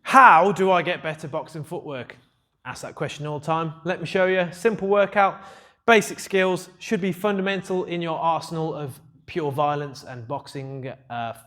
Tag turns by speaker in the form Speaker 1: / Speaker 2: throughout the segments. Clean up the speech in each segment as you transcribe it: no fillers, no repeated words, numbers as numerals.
Speaker 1: How do I get better boxing footwork? Ask that question all the time. Let me show you. Simple workout, basic skills, should be fundamental in your arsenal of pure violence and boxing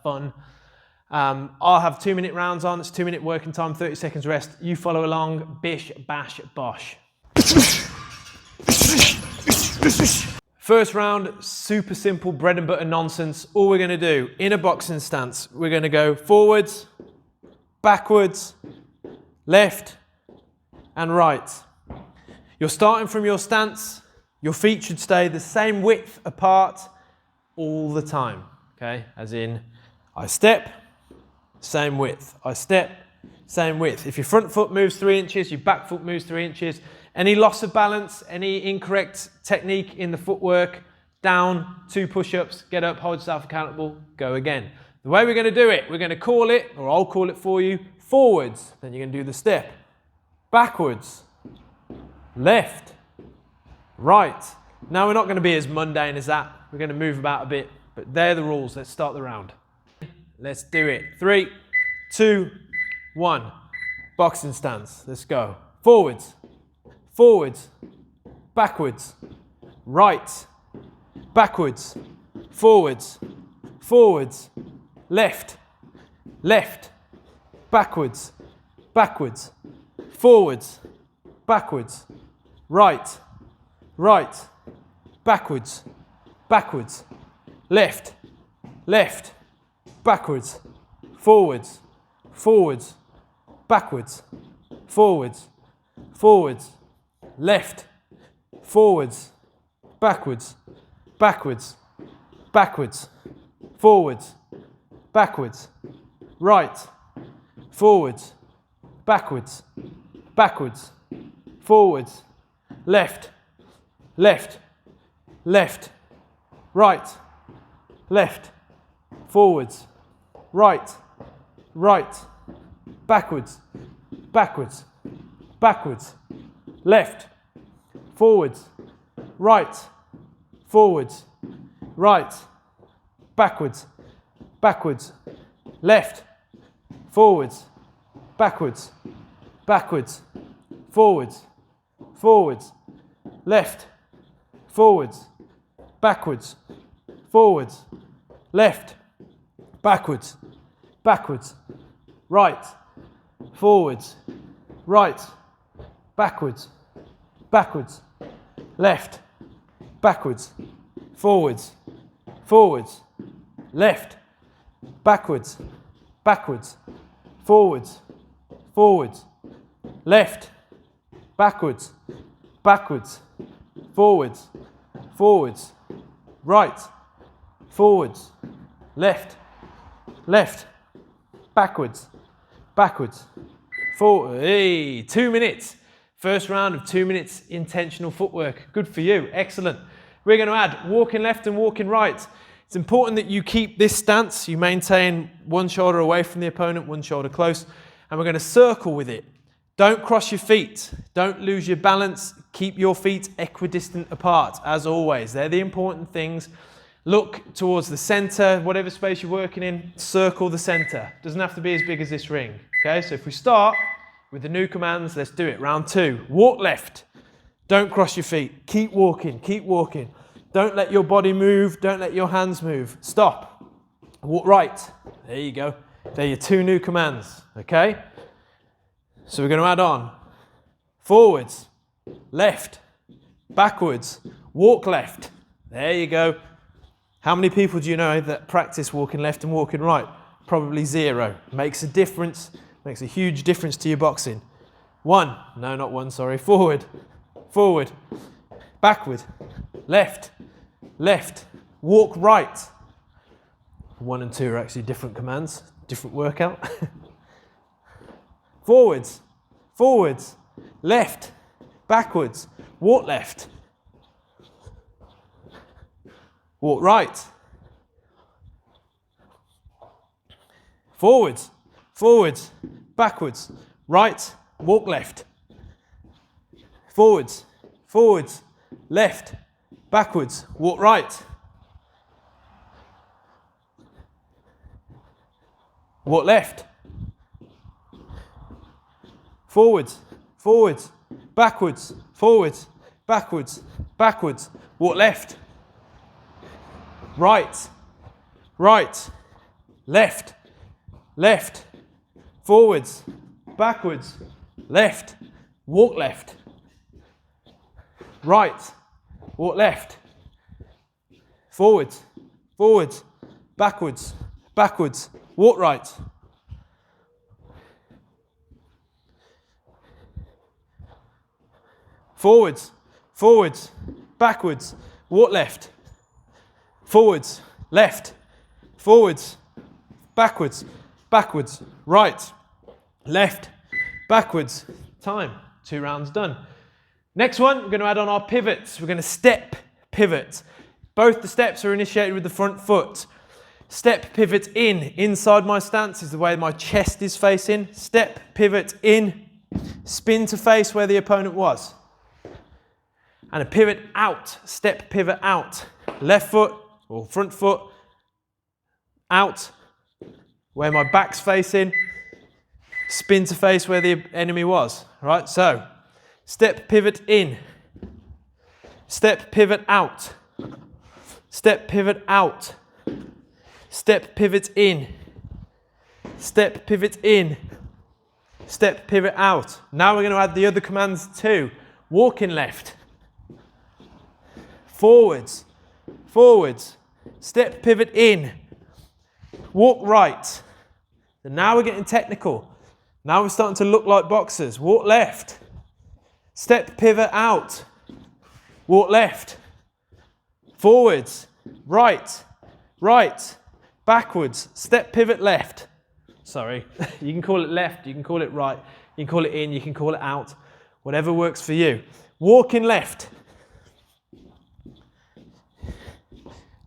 Speaker 1: fun. I'll have 2-minute rounds on. It's 2-minute working time, 30 seconds rest. You follow along. Bish, bash, bosh. First round, super simple bread and butter nonsense. All we're going to do in a boxing stance, we're going to go forwards, backwards, left and right. You're starting from your stance. Your feet should stay the same width apart all the time. Okay, as in I step, same width. I step, same width. If your front foot moves 3 inches, your back foot moves 3 inches. Any loss of balance, any incorrect technique in the footwork, down, 2 push-ups, get up, hold yourself accountable, go again. The way we're going to do it, we're going to call it, or I'll call it for you, forwards. Then you're going to do the step. Backwards, left, right. Now we're not going to be as mundane as that. We're going to move about a bit, but they're the rules. Let's start the round. Let's do it. 3, 2, 1. Boxing stance. Let's go. Forwards, forwards, backwards, right, backwards, forwards, forwards, left, left, backwards, backwards, forwards, backwards, right, right, backwards, backwards, left, left, backwards, forwards, forwards, backwards, forwards, forwards, left, forwards, backwards, backwards, backwards, forwards, backwards, right, forwards, backwards, backwards, forwards, left, left, left, right, left, forwards, right, right, backwards, backwards, backwards, left, forwards, right, forwards, right, backwards, backwards, left, forwards, backwards, backwards, forwards, forwards, left, forwards, backwards, forwards, left, backwards, backwards, right, forwards, right, backwards, backwards, left, backwards, forwards, forwards, left, backwards, backwards, forwards, forwards, left, backwards, backwards, forwards, forwards, right, forwards, left, left, backwards, backwards, forward. Hey, 2 minutes. First round of 2 minutes intentional footwork. Good for you. Excellent. We're going to add walking left and walking right. It's important that you keep this stance. You maintain one shoulder away from the opponent, one shoulder close, and we're going to circle with it. Don't cross your feet. Don't lose your balance. Keep your feet equidistant apart, as always. They're the important things. Look towards the center, whatever space you're working in, circle the center. Doesn't have to be as big as this ring. Okay, so if we start with the new commands, let's do it. Round 2. Walk left. Don't cross your feet. Keep walking, keep walking. Don't let your body move. Don't let your hands move. Stop. Walk right. There you go. They're your 2 new commands. Okay? So we're going to add on. Forwards, left, backwards, walk left. There you go. How many people do you know that practice walking left and walking right? Probably 0. Makes a difference. Makes a huge difference to your boxing. 1. No, not 1, sorry. Forward, forward, backward, left, left, walk right. 1 and 2 are actually different commands, different workout. Forwards, forwards, left, backwards, walk left, walk right, forwards, forwards, backwards, right, walk left, forwards, forwards, left, backwards, walk right, walk left, forwards, forwards, backwards, forwards, backwards, backwards. Walk left, right, right, left, left, forwards, backwards, left, walk left, right, walk left, forwards, forwards, backwards, backwards, walk right. Forwards, forwards, backwards, walk left, forwards, left, forwards, backwards, backwards, right, left, backwards. Time. 2 rounds done. Next one, we're going to add on our pivots. We're going to step pivot. Both the steps are initiated with the front foot. Step pivot in. Inside my stance is the way my chest is facing. Step pivot in. Spin to face where the opponent was. And a pivot out. Step pivot out. Left foot or front foot out where my back's facing. Spin to face where the enemy was. Right, so step pivot in. Step pivot out. Step pivot out. Step pivot in. Step pivot in. Step pivot out. Now we're going to add the other commands too. Walking left. Forwards. Forwards. Step pivot in. Walk right. And now we're getting technical. Now we're starting to look like boxers. Walk left. Step pivot out. Walk left. Forwards. Right. Right. Backwards. Step pivot left. Sorry. You can call it left. You can call it right. You can call it in. You can call it out. Whatever works for you. Walking left.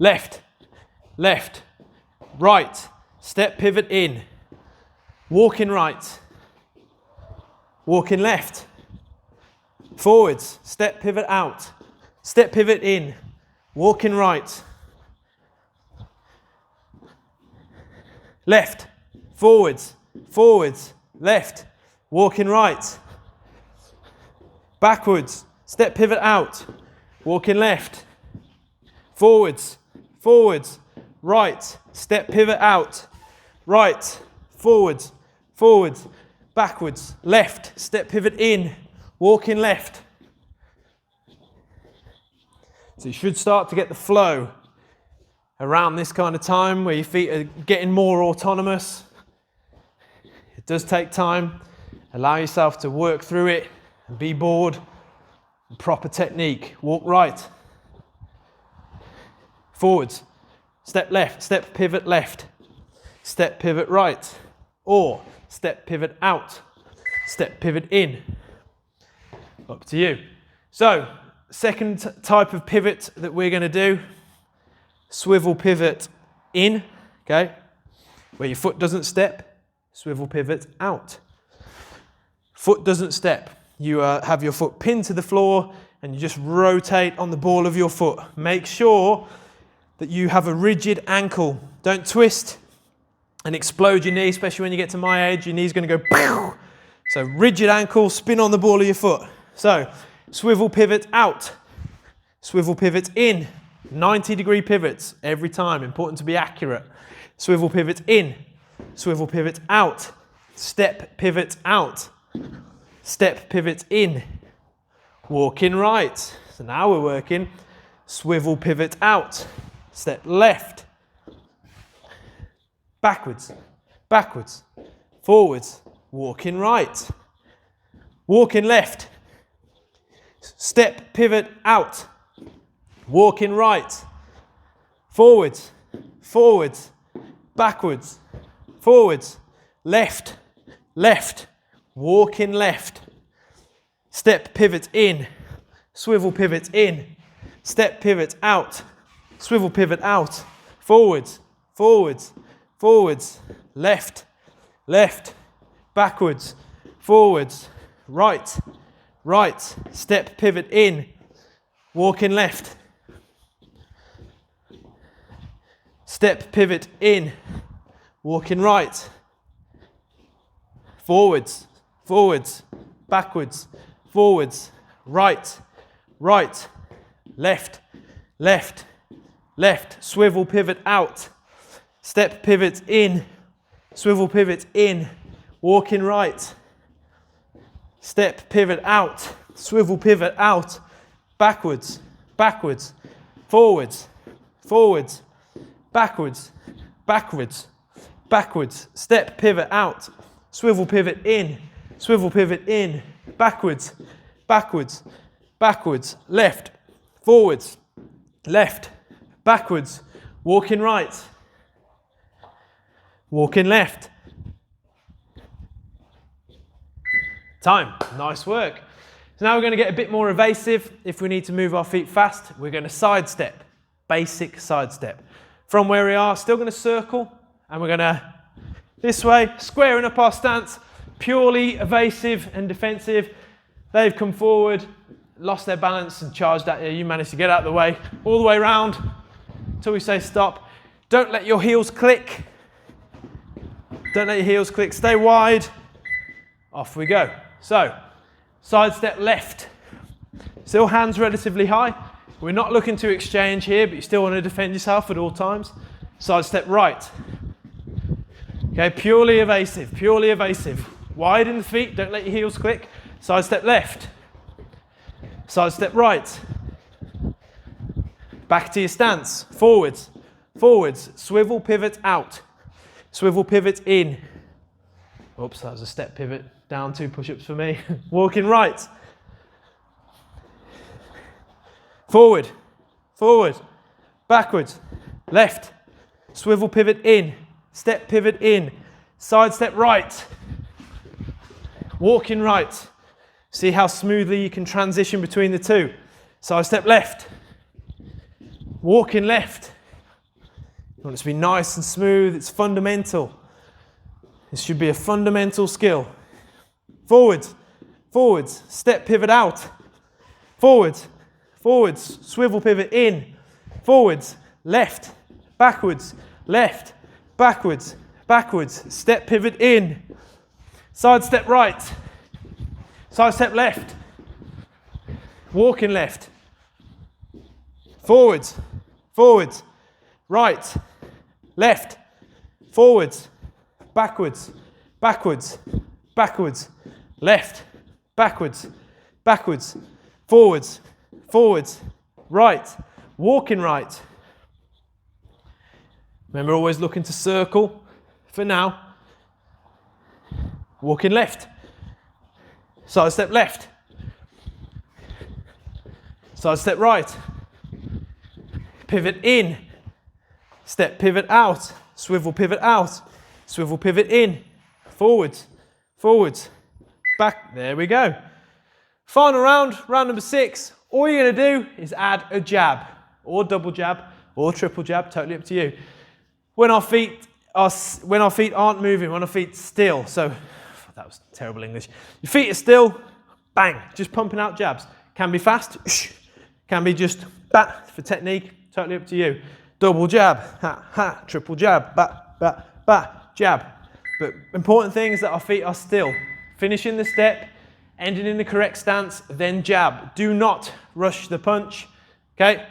Speaker 1: Left. Left. Right. Step pivot in. Walking right. Walking left. Forwards. Step pivot out. Step pivot in. Walking right. Left. Forwards. Forwards. Left. Walking right. Backwards. Step pivot out. Walking left. Forwards. Forwards. Right. Step pivot out. Right. Forwards. Forwards. Backwards. Left. Step pivot in. Walking left. So you should start to get the flow around this kind of time where your feet are getting more autonomous. It does take time. Allow yourself to work through it and be bored. Proper technique. Walk right. Forwards. Step left. Step pivot left. Step pivot right. Or step pivot out. Step pivot in. Up to you. So, second type of pivot that we're going to do, swivel pivot in, okay, where your foot doesn't step, swivel pivot out. Foot doesn't step. You have your foot pinned to the floor and you just rotate on the ball of your foot. Make sure that you have a rigid ankle. Don't twist and explode your knee, especially when you get to my age. Your knee's going to go pow. So rigid ankle, spin on the ball of your foot. So swivel pivot out, swivel pivot in, 90-degree pivots every time, important to be accurate. Swivel pivot in, swivel pivot out, step pivot out, step pivot in, walking right. So now we're working swivel pivot out, step left, backwards, backwards, forwards, walking right, walking left, step pivot out, walking right, forwards, forwards, backwards, forwards, left, left, walking left, step pivot in, swivel pivot in, step pivot out, swivel pivot out, forwards, forwards, forwards, left, left, backwards, forwards, right, right, step pivot in, walking left, step pivot in, walking right, forwards, forwards, backwards, forwards, right, right, left, left, left, swivel pivot out, step pivot in, swivel pivot in, walking right, step pivot out, swivel pivot out, backwards, backwards, forwards, forwards, backwards, backwards, backwards, step pivot out, swivel pivot in, backwards, backwards, backwards, left, forwards, left, backwards, walking right, walking left. Time. Nice work. So now we're going to get a bit more evasive. If we need to move our feet fast, we're going to sidestep. Basic sidestep. From where we are, still going to circle, and we're going to, this way, squaring up our stance, purely evasive and defensive. They've come forward, lost their balance and charged at you. You managed to get out of the way, all the way around until we say stop. Don't let your heels click. Don't let your heels click. Stay wide. Off we go. So, sidestep left. Still hands relatively high. We're not looking to exchange here, but you still want to defend yourself at all times. Sidestep right. Okay, purely evasive, purely evasive. Wide in the feet, don't let your heels click. Sidestep left. Sidestep right. Back to your stance. Forwards, forwards. Swivel pivot out. Swivel pivot in. Oops, that was a step pivot. Down 2 push-ups for me. Walking right. Forward, forward, backwards, left. Swivel pivot in. Step pivot in. Side step right. Walking right. See how smoothly you can transition between the two. Side step left. Walking left. You want it to be nice and smooth. It's fundamental. This should be a fundamental skill. Forwards, forwards, step pivot out. Forwards, forwards, swivel pivot in. Forwards, left, backwards, left, backwards, backwards, step pivot in. Side step right. Side step left. Walking left. Forwards, forwards, right, left, forwards, backwards, backwards, backwards, left, backwards, backwards, forwards, forwards, right, walking right. Remember, always looking to circle for now. Walking left, side step left, side step right, pivot in, step pivot out, swivel pivot out, swivel pivot in, forwards, forwards, back, there we go. Final round, round number 6. All you're going to do is add a jab, or double jab, or triple jab, totally up to you. When our feet aren't moving, when our feet still, so that was terrible English. Your feet are still, bang, just pumping out jabs. Can be fast, can be just bat for technique, totally up to you. Double jab, ha, ha, triple jab, bat, bat, bat, jab. But important thing is that our feet are still. Finishing the step, ending in the correct stance, then jab. Do not rush the punch, okay?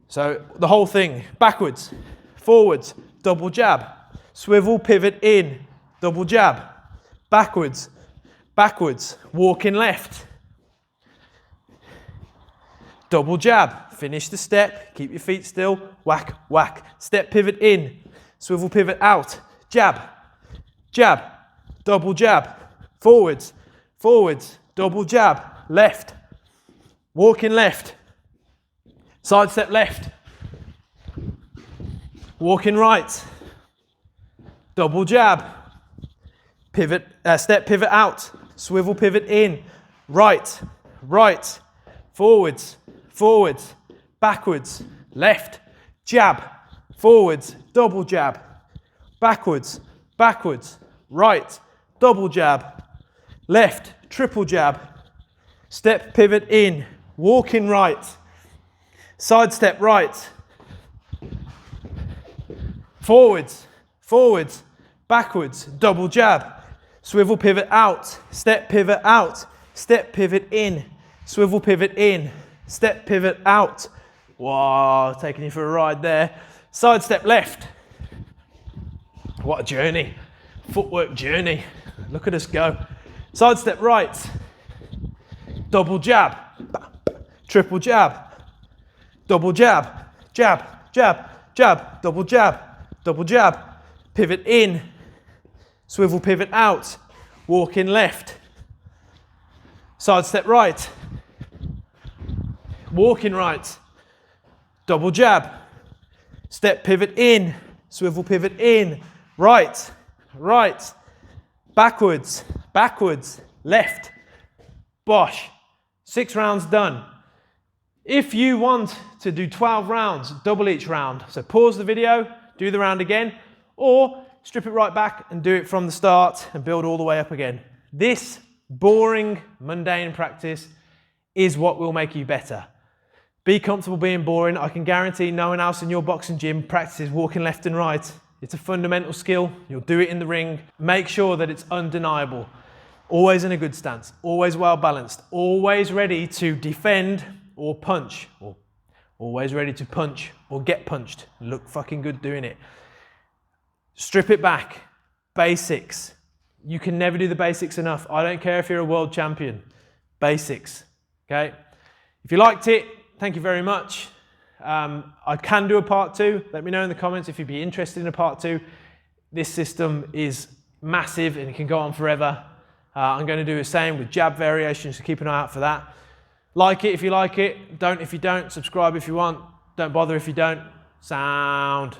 Speaker 1: So the whole thing, backwards, forwards, double jab, swivel pivot in, double jab, backwards, backwards, walking left, double jab, finish the step, keep your feet still, whack, whack, step pivot in, swivel pivot out, jab, jab, double jab, forwards, forwards, double jab, left, walking left, side step left, walking right, double jab, pivot, step pivot out, swivel pivot in, right, right, forwards, forwards, backwards, left, jab, forwards, double jab, backwards, backwards, right, double jab, left, triple jab, step pivot in, walking right, side step right, forwards, forwards, backwards, double jab, Swivel pivot out, step pivot out, step pivot in, swivel pivot in, step pivot out. Wow, taking you for a ride there. Side step left. What a journey. Footwork journey. Look at us go. Side step right. Double jab. Triple jab. Double jab. Jab, jab, jab, double jab, double jab. Pivot in. Swivel pivot out. Walk in left. Side step right. Walk in right. Double jab. Step pivot in. Swivel pivot in. Right. Right. Backwards. Backwards. Left. Bosh. 6 rounds done. If you want to do 12 rounds, double each round. So pause the video, do the round again, or strip it right back and do it from the start and build all the way up again. This boring, mundane practice is what will make you better. Be comfortable being boring. I can guarantee no one else in your boxing gym practices walking left and right. It's a fundamental skill. You'll do it in the ring. Make sure that it's undeniable. Always in a good stance, always well balanced, always ready to defend or punch, or always ready to punch or get punched. Look fucking good doing it. Strip it back. Basics. You can never do the basics enough. I don't care if you're a world champion. Basics. Okay? If you liked it, thank you very much. I can do a part 2. Let me know in the comments if you'd be interested in a part 2. This system is massive and it can go on forever. I'm going to do the same with jab variations, so keep an eye out for that. Like it if you like it, don't if you don't, subscribe if you want, don't bother if you don't. Sound.